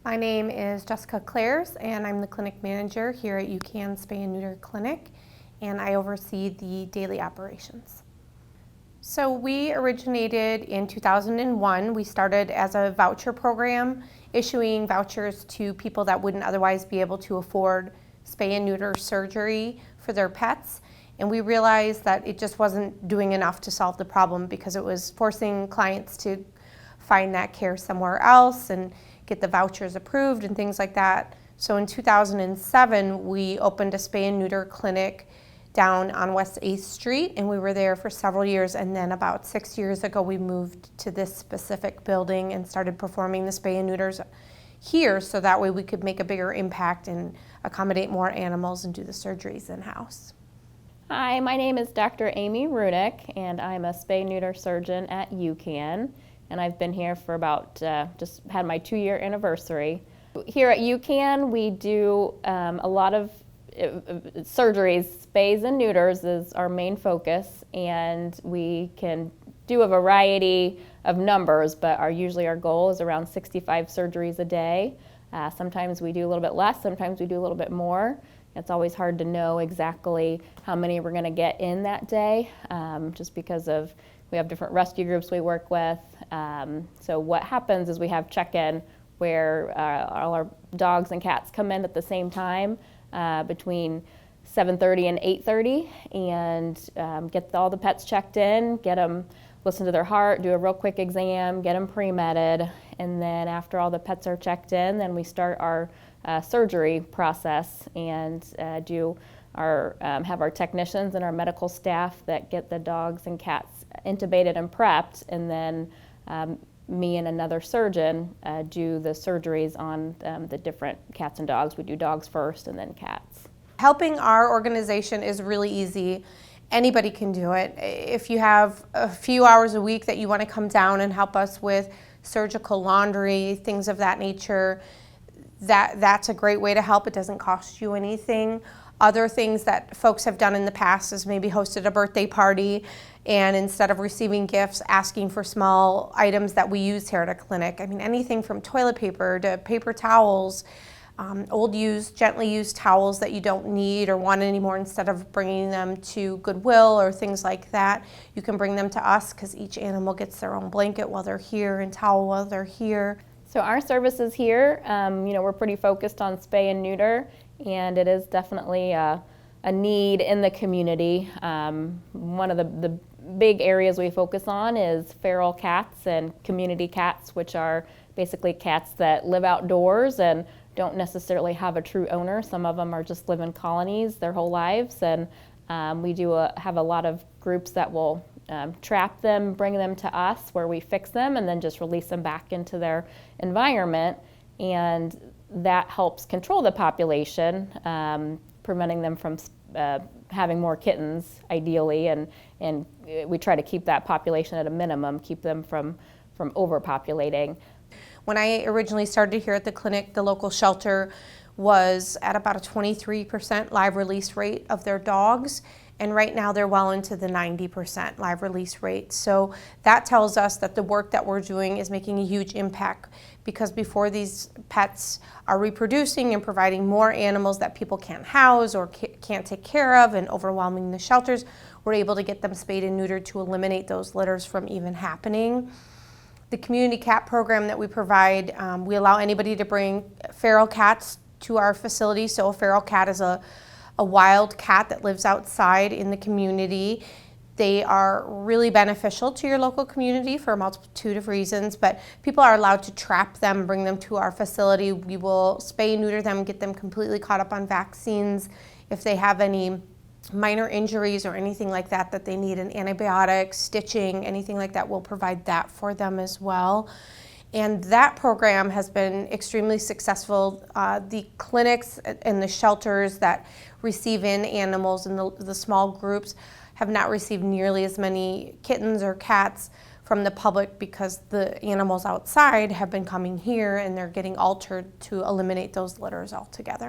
My name is Jessica Clares, and I'm the clinic manager here at UCAN Spay and Neuter Clinic, and I oversee the daily operations. So we originated in 2001. We started as a voucher program, issuing vouchers to people that wouldn't otherwise be able to afford spay and neuter surgery for their pets. And we realized that it just wasn't doing enough to solve the problem because it was forcing clients to find that care somewhere else and get the vouchers approved and things like that. So in 2007, we opened a spay and neuter clinic down on West 8th Street, and we were there for several years. And then about 6 years ago, we moved to this specific building and started performing the spay and neuters here, so that way we could make a bigger impact and accommodate more animals and do the surgeries in-house. Hi, my name is Dr. Amy Runick, and I'm a spay-neuter surgeon at UCAN, and I've been here for about, just had my 2-year anniversary. Here at UCAN, we do a lot of surgeries. Spays and neuters is our main focus, and we can do a variety of numbers, but usually our goal is around 65 surgeries a day. Sometimes we do a little bit less, sometimes we do a little bit more. It's always hard to know exactly how many we're going to get in that day, just because we have different rescue groups we work with. So what happens is we have check-in where all our dogs and cats come in at the same time between 7:30 and 8:30, and get all the pets checked in, get them listen to their heart, do a real quick exam, get them pre-medded, and then after all the pets are checked in, then we start our surgery process and have our technicians and our medical staff that get the dogs and cats intubated and prepped, and then me and another surgeon do the surgeries on the different cats and dogs. We do dogs first and then cats. Helping our organization is really easy. Anybody can do it. If you have a few hours a week that you want to come down and help us with surgical laundry, things of that nature, that's a great way to help. It doesn't cost you anything. Other things that folks have done in the past is maybe hosted a birthday party, and instead of receiving gifts, asking for small items that we use here at a clinic. I mean, anything from toilet paper to paper towels, old used, gently used towels that you don't need or want anymore, instead of bringing them to Goodwill or things like that. You can bring them to us because each animal gets their own blanket while they're here and towel while they're here. So our services here, we're pretty focused on spay and neuter, and it is definitely a need in the community. One of the big areas we focus on is feral cats and community cats, which are basically cats that live outdoors and don't necessarily have a true owner. Some of them are just live in colonies their whole lives, and we have a lot of groups that will trap them, bring them to us where we fix them, and then just release them back into their environment, and that helps control the population, preventing them from having more kittens, ideally, and we try to keep that population at a minimum, keep them from overpopulating. When I originally started here at the clinic, the local shelter was at about a 23% live release rate of their dogs, and right now they're well into the 90% live release rate. So that tells us that the work that we're doing is making a huge impact, because before these pets are reproducing and providing more animals that people can't house or can't take care of and overwhelming the shelters, we're able to get them spayed and neutered to eliminate those litters from even happening. The community cat program that we provide, we allow anybody to bring feral cats to our facility. So a feral cat is a wild cat that lives outside in the community. They are really beneficial to your local community for a multitude of reasons, but people are allowed to trap them, bring them to our facility. We will spay and neuter them, get them completely caught up on vaccines. If they have any minor injuries or anything like that that they need an antibiotic, stitching, anything like that, we'll provide that for them as well. And that program has been extremely successful. The clinics and the shelters that receive in animals in the small groups have not received nearly as many kittens or cats from the public, because the animals outside have been coming here and they're getting altered to eliminate those litters altogether.